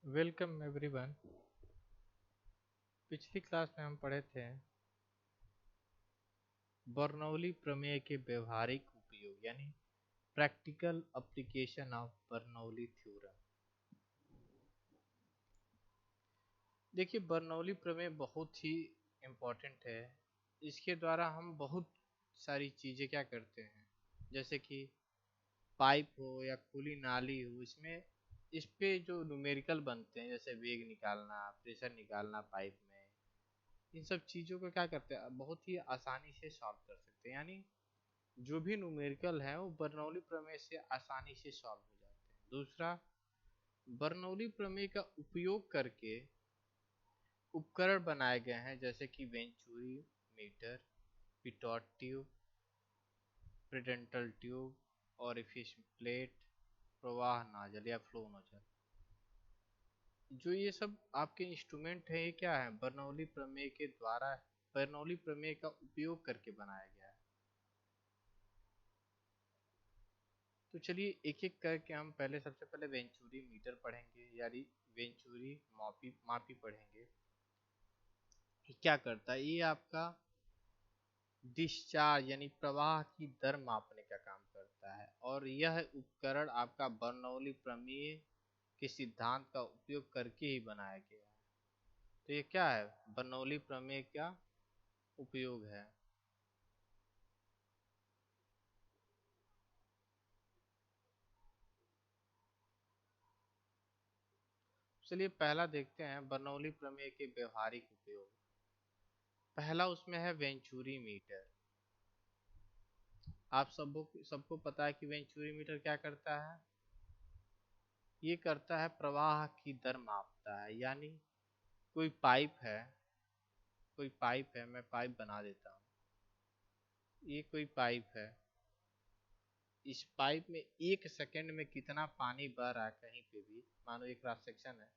Welcome everyone. पिछली class में हम पढ़े थे बर्नौली प्रमेय के व्यवहारिक उपयोग यानी practical application of Bernoulli theorem. देखिए, बर्नौली प्रमेय बहुत ही इम्पोर्टेंट है। इसके द्वारा हम बहुत सारी चीज़ें क्या करते हैं, जैसे कि पाइप हो या खुली नाली हो, इसमें इस पे जो न्यूमेरिकल बनते हैं, जैसे वेग निकालना, प्रेशर निकालना पाइप में, इन सब चीज़ों को क्या करते हैं बहुत ही आसानी से सॉल्व कर सकते हैं। यानी जो भी न्यूमेरिकल है वो बर्नौली प्रमेय से आसानी से सॉल्व हो जाते हैं। दूसरा, बर्नौली प्रमेय का उपयोग करके उपकरण बनाए गए हैं, जैसे कि venturi meter, pitot tube, Prandtl tube, orifice plate, प्रवाह नाजल या फ्लो नोजल। जो ये सब आपके इंस्ट्रूमेंट है, ये क्या है, बर्नौली प्रमेय के द्वारा, बर्नौली प्रमेय का उपयोग करके बनाया गया है। तो चलिए एक एक करके हम पहले सबसे पहले वेंचुरी मीटर पढ़ेंगे, यानी वेंचुरी मापी मापी पढ़ेंगे। ये क्या करता है, ये आपका डिस्चार्ज यानी प्रवाह की दर मापने का काम करता है, और यह उपकरण आपका बर्नौली प्रमेय के सिद्धांत का उपयोग करके ही बनाया गया है। तो ये क्या है, बर्नौली प्रमेय का उपयोग है। चलिए पहला देखते हैं बर्नौली प्रमेय के व्यवहारिक उपयोग। पहला उसमें है वेंचुरी मीटर। आप सबको पता है कि वेंचुरी मीटर क्या करता है। ये करता है प्रवाह की दर मापता है। यानी कोई पाइप है, मैं पाइप बना देता हूँ। ये कोई पाइप है, इस पाइप में एक सेकंड में कितना पानी बह रहा है, कहीं पे भी मानो एक क्रॉस सेक्शन है,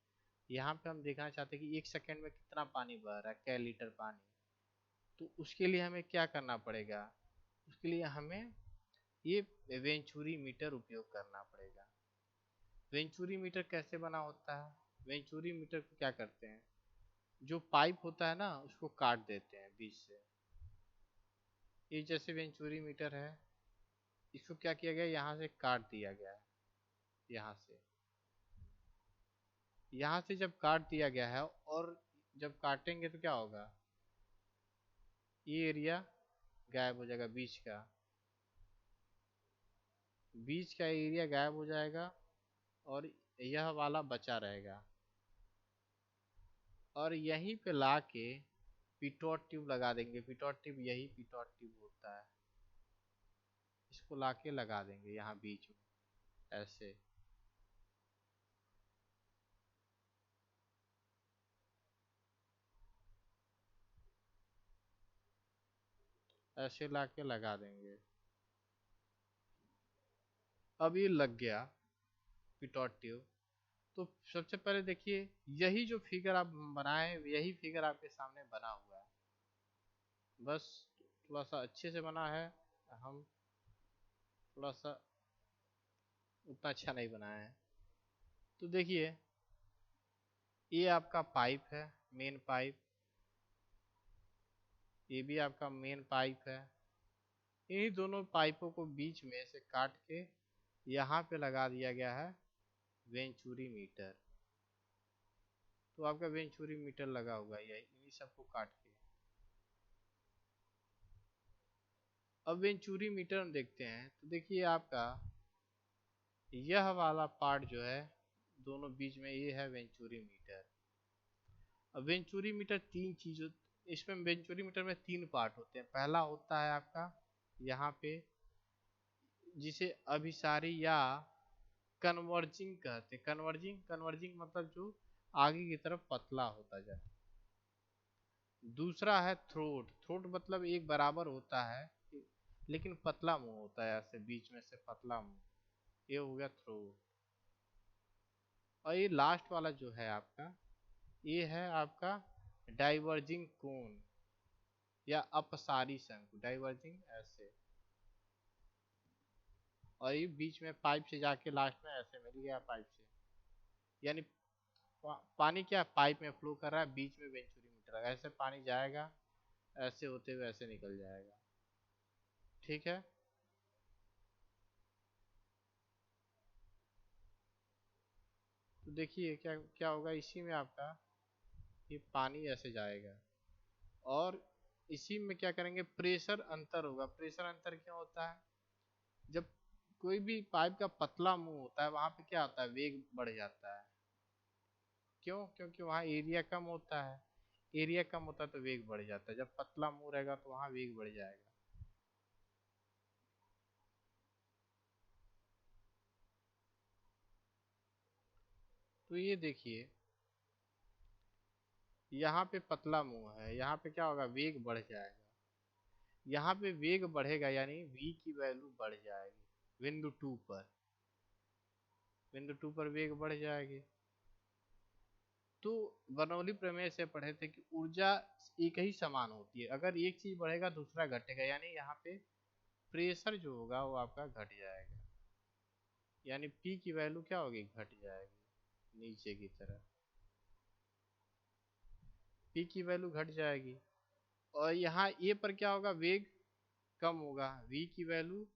यहाँ पे हम देखना चाहते हैं कि एक सेकंड में कितना पानी बह रहा है, क्या लीटर पानी। तो उसके लिए हमें क्या करना पड़ेगा, उसके लिए हमें ये वेंचुरी मीटर उपयोग करना पड़ेगा। वेंचुरी मीटर कैसे बना होता है, वेंचुरी मीटर को क्या करते हैं, जो पाइप होता है ना उसको काट देते हैं बीच से। ये जैसे वेंचुरी मीटर है, इसको क्या किया गया, यहाँ से काट दिया गया है। यहाँ से जब काट दिया गया है, और जब काटेंगे तो क्या होगा, ये एरिया गायब हो जाएगा, बीच का एरिया गायब हो जाएगा, और यह वाला बचा रहेगा। और यहीं पे ला के पिटोट ट्यूब लगा देंगे। पिटोट ट्यूब, यही पिटोट ट्यूब होता है, इसको लाके लगा देंगे यहाँ बीच में, ऐसे ऐसे लाके लगा देंगे। अब ये लग गया पिटोट ट्यूब। तो सबसे पहले देखिए, यही जो फिगर आप बनाए, यही फिगर आपके सामने बना हुआ है, बस थोड़ा सा अच्छे से बना है। हम थोड़ा सा उतना अच्छा नहीं बनाया है। तो देखिए, ये आपका पाइप है, मेन पाइप, ये भी आपका मेन पाइप है। इन्हीं दोनों पाइपों को बीच में से काट के यहाँ पे लगा दिया गया है वेंचुरी मीटर। तो आपका वेंचुरी मीटर लगा हुआ है इन्हीं सबको काट के। अब वेंचुरी मीटर हम देखते हैं, तो देखिए आपका यह वाला पार्ट जो है, दोनों बीच में, ये है वेंचुरी मीटर। अब वेंचुरी मीटर तीन चीजों, इसमें वेंचुरी मीटर में तीन पार्ट होते हैं। पहला होता है आपका यहाँ पे, जिसे अभिसारी या कन्वर्जिंग कहते हैं। कन्वर्जिंग मतलब जो आगे की तरफ पतला होता जाए। दूसरा है थ्रोट। थ्रोट मतलब एक बराबर होता है लेकिन पतला मुंह होता है, ऐसे बीच में से पतला मुंह, ये हो गया थ्रोट। और ये लास्ट वाला जो है आपका, ये है आपका डाइवर्जिंग कोन या अपसारी शंकु, डाइवर्जिंग ऐसे। और ये बीच में पाइप से जाके लास्ट में ऐसे मिल गया पाइप से, यानी पानी क्या पाइप में फ्लो कर रहा है, बीच में वेंचुरीमीटर है, ऐसे पानी जाएगा, ऐसे होते हुए ऐसे निकल जाएगा। ठीक है। तो देखिए क्या क्या होगा, इसी में आपका ये पानी ऐसे जाएगा, और इसी में क्या करेंगे, प्रेशर अंतर होगा। प्रेशर अंतर क्यों होता है, जब कोई भी पाइप का पतला मुंह होता है वहां पे क्या होता है, वेग बढ़ जाता है। क्यों, क्योंकि वहाँ एरिया कम होता है। एरिया कम होता है तो वेग बढ़ जाता है, जब पतला मुंह रहेगा तो वहाँ वेग बढ़ जाएगा। तो ये देखिए, यहाँ पे पतला मुंह है, यहाँ पे क्या होगा, वेग बढ़ जाएगा। यहाँ पे वेग बढ़ेगा यानी v की वैल्यू बढ़ जाएगी, बिंदु 2 पर, बिंदु 2 पर वेग बढ़ जाएगी। तो बर्नौली प्रमेय से पढ़े थे कि ऊर्जा एक ही समान होती है, अगर एक चीज बढ़ेगा दूसरा घटेगा, यानी यहाँ पे प्रेशर जो होगा वो आपका घट जाएगा, यानी P की वैल्यू क्या होगी, घट जाएगी नीचे की तरफ। P की वैल्यू घट जाएगी, और यहाँ A पर क्या होगा, वेग कम होगा, V की वैल्यू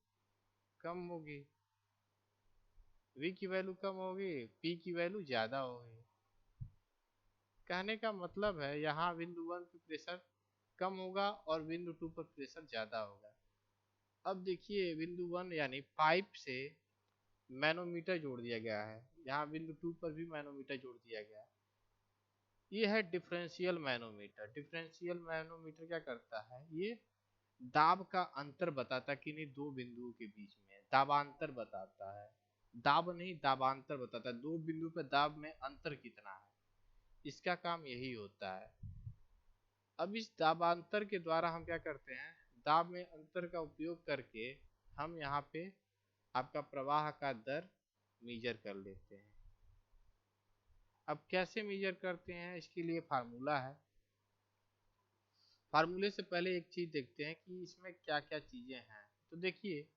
कम होगी, V की वैल्यू कम होगी, P की वैल्यू ज्यादा होगी। कहने का मतलब है यहाँ बिंदु 1 पे प्रेशर कम होगा और बिंदु 2 पर प्रेशर ज्यादा होगा। अब देखिए बिंदु 1 यानी पाइप से मैनोमीटर जोड़ दिया गया है, यहाँ बिंदु 2 पर भी मैनोमीटर जोड़ दिया गया है। ये है डिफरेंशियल मैनोमीटर। डिफरेंशियल मैनोमीटर क्या करता है, ये दाब का अंतर बताता है किन्हीं दो बिंदुओं के बीच में, दाबांतर बताता है। दाब नहीं, दाबांतर बताता है, दो बिंदु पे दाब में अंतर कितना है, इसका काम यही होता है। अब इस दाबांतर के द्वारा हम क्या करते हैं, दाब में अंतर का उपयोग करके हम यहाँ पे आपका प्रवाह का दर मेजर कर लेते हैं। अब कैसे मेजर करते हैं, इसके लिए फार्मूला है। फार्मूले से पहले एक चीज देखते हैं कि इसमें क्या क्या चीजें हैं। तो देखिए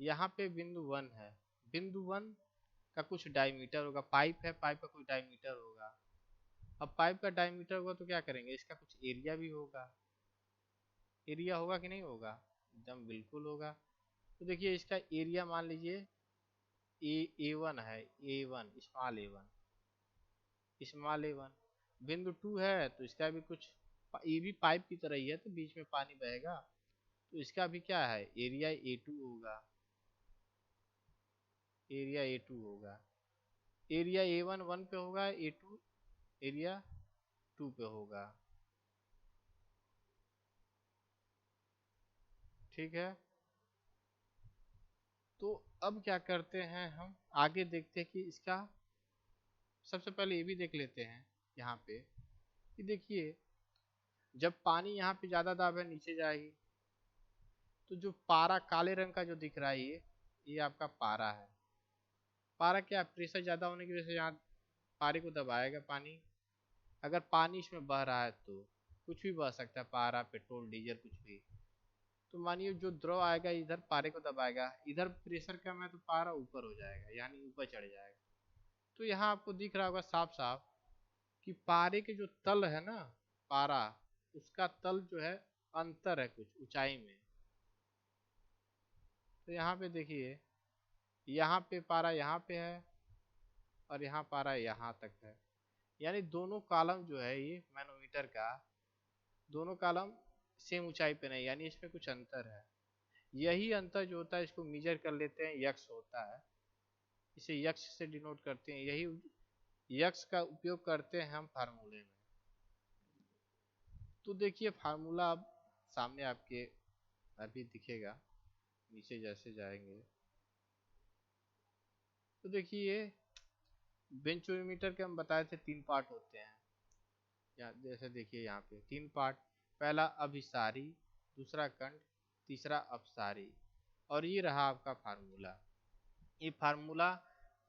यहाँ पे बिंदु 1 है, बिंदु 1 का कुछ डायमीटर होगा, पाइप है, पाइप का कुछ डायमीटर होगा। अब पाइप का डायमीटर होगा तो क्या करेंगे, इसका कुछ एरिया भी होगा। एरिया होगा कि नहीं होगा, एकदम बिल्कुल होगा। तो देखिए इसका एरिया मान लीजिए A1 है, A1 स्मॉल A1। बिंदु 2 है तो इसका भी कुछ, ये भी पाइप की तरह ही है तो बीच में पानी बहेगा, तो इसका भी क्या है, एरिया A2 होगा, एरिया A2 होगा। एरिया A1 1 पे होगा, A2 एरिया 2 पे होगा। ठीक है। तो अब क्या करते हैं, हम आगे देखते हैं कि इसका, सबसे पहले ये भी देख लेते हैं यहाँ पे कि देखिए जब पानी यहाँ पे ज्यादा दाब है नीचे जाएगी, तो जो पारा काले रंग का जो दिख रहा है ये आपका पारा है। पारा क्या, प्रेशर ज्यादा होने की वजह से यहाँ पारे को दबाएगा पानी। अगर पानी इसमें बह रहा है तो कुछ भी बह सकता है, पारा, पेट्रोल, डीजल, कुछ भी। तो मानिए जो द्रव आएगा इधर पारे को दबाएगा, इधर प्रेशर कम है तो पारा ऊपर हो जाएगा, यानी ऊपर चढ़ जाएगा। तो यहाँ आपको दिख रहा होगा साफ साफ कि पारे के जो तल है ना, पारा, उसका तल जो है अंतर है कुछ ऊंचाई में। तो यहाँ पे देखिए, यहाँ पे पारा यहाँ पे है और यहाँ पारा यहाँ तक है, यानी दोनों कॉलम जो है ये मैनोमीटर का, दोनों कॉलम सेम ऊंचाई पे नहीं, यानी इसमें कुछ अंतर है। यही अंतर जो होता है इसको मेजर कर लेते हैं, यक्स होता है, इसे यक्स से डिनोट करते हैं। यही यक्स का उपयोग करते हैं हम फार्मूले में। तो देखिए फार्मूला अब सामने आपके अभी दिखेगा, नीचे जैसे जाएंगे तो देखिए बेंचोमीटर के हम बताए थे 3 पार्ट होते हैं। यहाँ जैसे देखिए यहाँ पे 3 पार्ट, पहला अभिसारी, दूसरा कंठ, तीसरा अपसारी, और ये रहा आपका फार्मूला। ये फार्मूला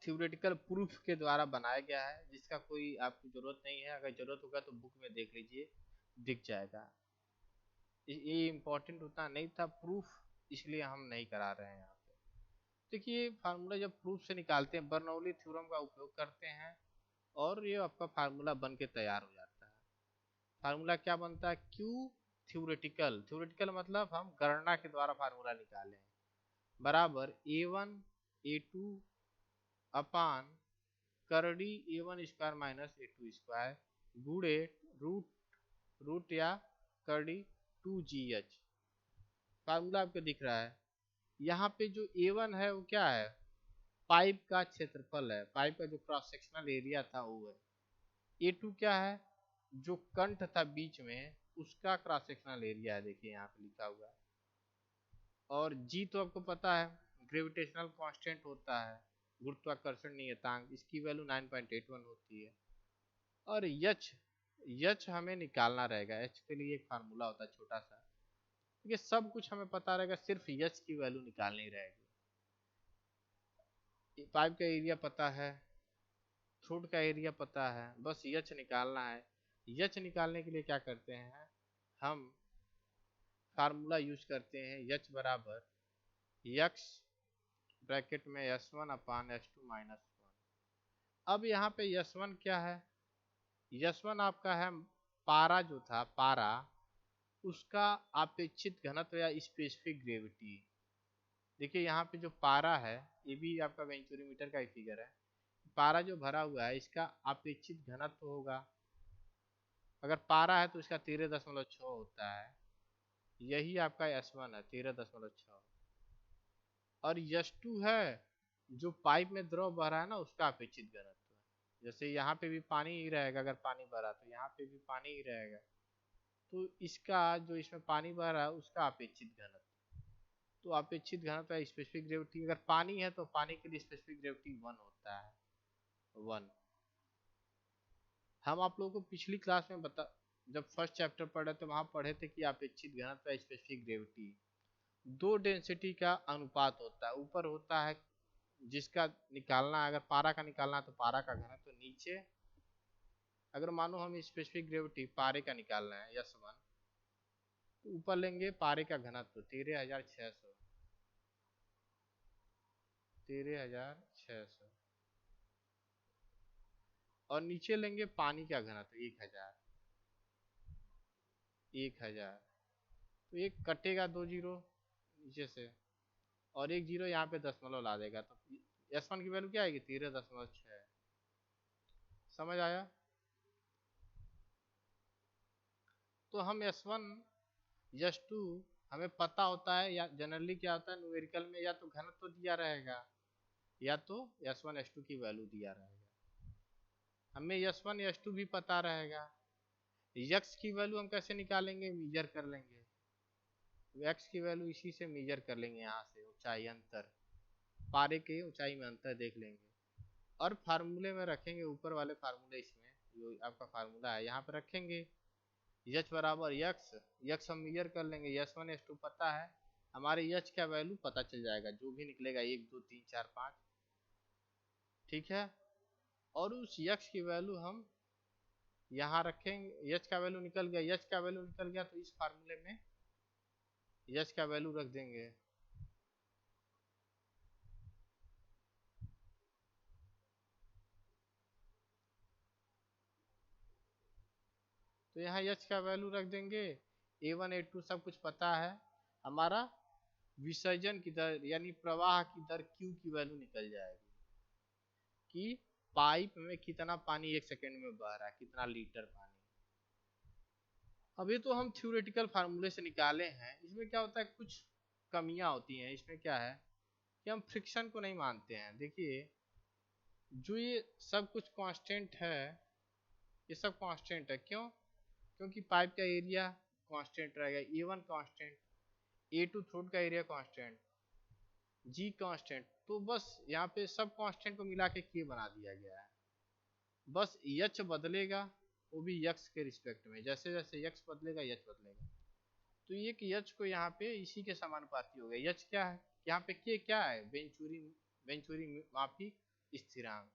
थ्योरेटिकल प्रूफ के द्वारा बनाया गया है, जिसका कोई आपको जरूरत नहीं है, अगर जरूरत होगा तो बुक में देख लीजिए, दिख जाएगा। ये इम्पोर्टेंट उतना नहीं था प्रूफ, इसलिए हम नहीं करा रहे हैं यहाँ पे। देखिए फार्मूला जब प्रूफ से निकालते हैं, बर्नौली थ्योरम का उपयोग करते हैं, और ये आपका फार्मूला बन के तैयार हो जाता है। फार्मूला क्या बनता है, क्यू थ्योरेटिकल, थ्योरेटिकल मतलब हम गणना के द्वारा फार्मूला निकाले, बराबर A1 A2 अपान कर D A1 square minus A2 square गुड़े रूट रूट या कर डी 2GH। फार्मूला आपको दिख रहा है। यहाँ पे जो A1 है वो क्या है, पाइप का क्षेत्रफल है, पाइप का जो क्रॉस सेक्शनल एरिया था वो है। A2 क्या है, जो कंठ था बीच में उसका क्रॉस सेक्शनल एरिया है, देखिए यहाँ पे लिखा हुआ है। और G तो आपको पता है ग्रेविटेशनल कांस्टेंट होता है, गुरुत्वाकर्षण नियतांक, इसकी वैल्यू 9.81 होती है। और H हमें निकालना रहेगा, H के लिए एक फार्मूला होता है छोटा सा। ये सब कुछ हमें पता रहेगा, सिर्फ H की वैल्यू निकालनी रहेगी। पाइप का एरिया पता है, थ्रोट का एरिया पता है, बस H निकालना है। H निकालने के लिए क्या करते हैं, हम फार्मूला यूज करते हैं H बराबर x ब्रैकेट में S1 अपान S2 माइनस 1। अब यहाँ पे S1 क्या है, S1 आपका है पारा जो था, पारा उसका अपेक्षित घनत्व या स्पेसिफिक ग्रेविटी। देखिए यहाँ पे जो पारा है ये भी आपका वेंचुरीमीटर का ही फिगर है। पारा जो भरा हुआ है इसका अपेक्षित घनत्व होगा, अगर पारा है तो इसका 13.6 होता है, यही आपका S1 है 13.6। और S2 है जो पाइप में द्रव बह रहा है ना उसका अपेक्षित घनत्व है। जैसे यहाँ पे भी पानी ही रहेगा, अगर पानी भरा तो यहाँ पे भी पानी ही रहेगा, तो इसका जो इसमें पानी बह रहा है उसका अपेक्षित घनत्व। तो अपेक्षित घनत्व है स्पेसिफिक ग्रेविटी, अगर पानी है तो पानी के लिए स्पेसिफिक ग्रेविटी 1 होता है, 1। हम आप लोगों को पिछली क्लास में जब फर्स्ट चैप्टर पढ़े तो वहां पढ़े थे कि अपेक्षित घनत्व है स्पेसिफिक ग्रेविटी दो डेंसिटी का अनुपात होता है। ऊपर होता है जिसका निकालना है, अगर पारा का निकालना है तो पारा का घनत्व, तो नीचे अगर मानो हम स्पेसिफिक ग्रेविटी पारे का निकालना है S1 तो ऊपर लेंगे पारे का घनत्व 13,600 और नीचे लेंगे पानी का घनत्व 1000। तो एक कटेगा 2 जीरो नीचे से और 1 जीरो यहाँ पे दशमलव ला देगा, तो S1 की वैल्यू क्या आएगी 13.6। समझ आया। तो हम S1 S2 हमें पता होता है, या जनरली क्या होता है न्यूमेरिकल में, या तो घनत्व दिया रहेगा या तो S1 S2 की वैल्यू दिया रहेगा। हमें S1 S2 भी पता रहेगा। x की वैल्यू हम कैसे निकालेंगे, मीजर कर लेंगे, x की वैल्यू इसी से मीजर कर लेंगे, यहाँ से ऊंचाई अंतर, पारे की ऊंचाई में अंतर देख लेंगे और फार्मूले में रखेंगे, ऊपर वाले फार्मूले इसमें जो आपका फार्मूला है यहाँ पे रखेंगे। H बराबर x हम मीजर कर लेंगे, S1 S2 पता है, हमारे H का वैल्यू पता चल जाएगा, जो भी निकलेगा 1 2 3 4 5, ठीक है। और उस x की वैल्यू हम यहाँ रखेंगे, H का वैल्यू निकल गया, H का वैल्यू निकल गया तो इस फार्मूले में H का वैल्यू रख देंगे। तो यहाँ H का वैल्यू रख देंगे, A1 A2 सब कुछ पता है, हमारा विसर्जन की दर यानी प्रवाह की दर Q की वैल्यू निकल जाएगी कि पाइप में कितना पानी 1 सेकेंड में बह रहा है, कितना लीटर पानी। अभी तो हम थ्योरेटिकल फार्मूले से निकाले हैं, इसमें क्या होता है कुछ कमियां होती हैं। इसमें क्या है कि हम फ्रिक्शन को नहीं मानते हैं। देखिए जो ये सब कुछ कांस्टेंट है, ये सब कांस्टेंट है, क्यों, क्योंकि पाइप का एरिया कांस्टेंट रहेगा, A1 कांस्टेंट, A2 थ्रोट का एरिया कांस्टेंट, G कांस्टेंट, तो बस यहाँ पे सब कांस्टेंट को मिला के K बना दिया गया है। बस H बदलेगा, वो भी x के रिस्पेक्ट में, जैसे जैसे x बदलेगा H बदलेगा। तो ये कि H को यहाँ पे इसी के समानुपाती हो गया। H क्या है यहाँ पे, K क्या है, वेंचुरी माफिक स्थिरांक।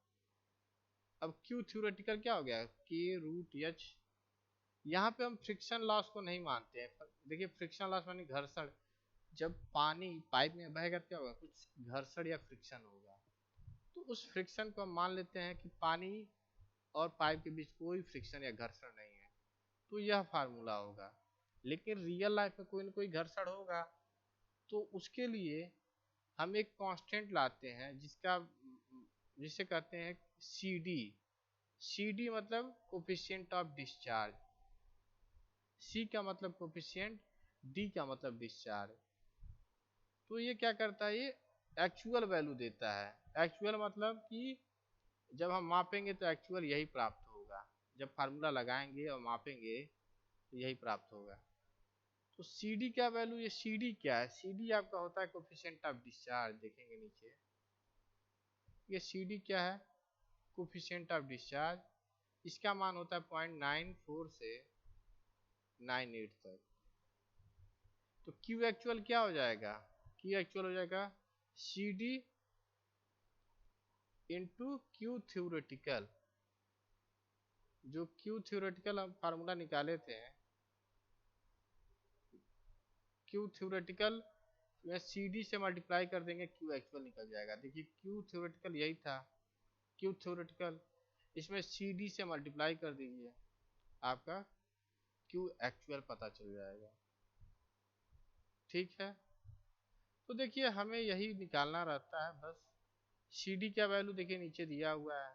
अब Q थ्योरेटिकल क्या हो गया, K रूट H। यहाँ पे हम फ्रिक्शन लॉस को नहीं मानते हैं। देखिए फ्रिक्शन लॉस मानी घर्षण, जब पानी पाइप में बहेगा क्या होगा, कुछ घर्षण या फ्रिक्शन होगा, तो उस फ्रिक्शन को हम मान लेते हैं कि पानी और पाइप के बीच कोई फ्रिक्शन या घर्षण नहीं है, तो यह फार्मूला होगा। लेकिन रियल लाइफ में कोई ना कोई घर्षण होगा, तो उसके लिए हम एक कांस्टेंट लाते हैं जिसे कहते हैं सी डी। सी डी मतलब कोफिशिएंट ऑफ डिस्चार्ज, सी का मतलब कोफिशिएंट, डी का मतलब डिस्चार्ज। तो ये क्या करता है, ये एक्चुअल वैल्यू देता है। एक्चुअल मतलब कि जब हम मापेंगे तो एक्चुअल यही प्राप्त होगा, जब फार्मूला लगाएंगे और मापेंगे तो यही प्राप्त होगा। तो सी डी क्या वैल्यू, ये सी डी क्या है, सी डी आपका होता है कोफिशिएंट ऑफ डिस्चार्ज। देखेंगे नीचे, ये सी डी क्या है, कोफिशिएंट ऑफ डिस्चार्ज। इसका मान होता है 0.94 से 98 तक। तो क्यू एक्चुअल क्या हो जाएगा, क्यू एक्चुअल हो जाएगा C D into Q theoretical. जो क्यू थ्योरेटिकल हम फार्मूला निकाले थे, क्यू थ्योरेटिकल में सी डी से मल्टीप्लाई कर देंगे, क्यू एक्चुअल निकल जाएगा। देखिए क्यू थ्योरेटिकल यही था, क्यू थ्योरेटिकल, इसमें सी डी से मल्टीप्लाई कर दीजिए, आपका क्यू एक्चुअल पता चल जाएगा। ठीक है, तो देखिए हमें यही निकालना रहता है बस। सी डी का वैल्यू देखिए नीचे दिया हुआ है,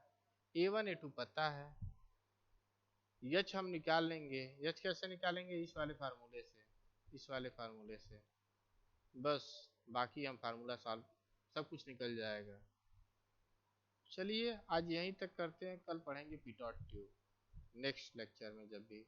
A1 A2 पता है, यच हम निकाल लेंगे। यच कैसे निकालेंगे, इस वाले फार्मूले से, इस वाले फार्मूले से, बस बाकी हम फार्मूला सॉल्व, सब कुछ निकल जाएगा। चलिए आज यहीं तक करते हैं, कल पढ़ेंगे पीटॉट ट्यूब नेक्स्ट लेक्चर में जब भी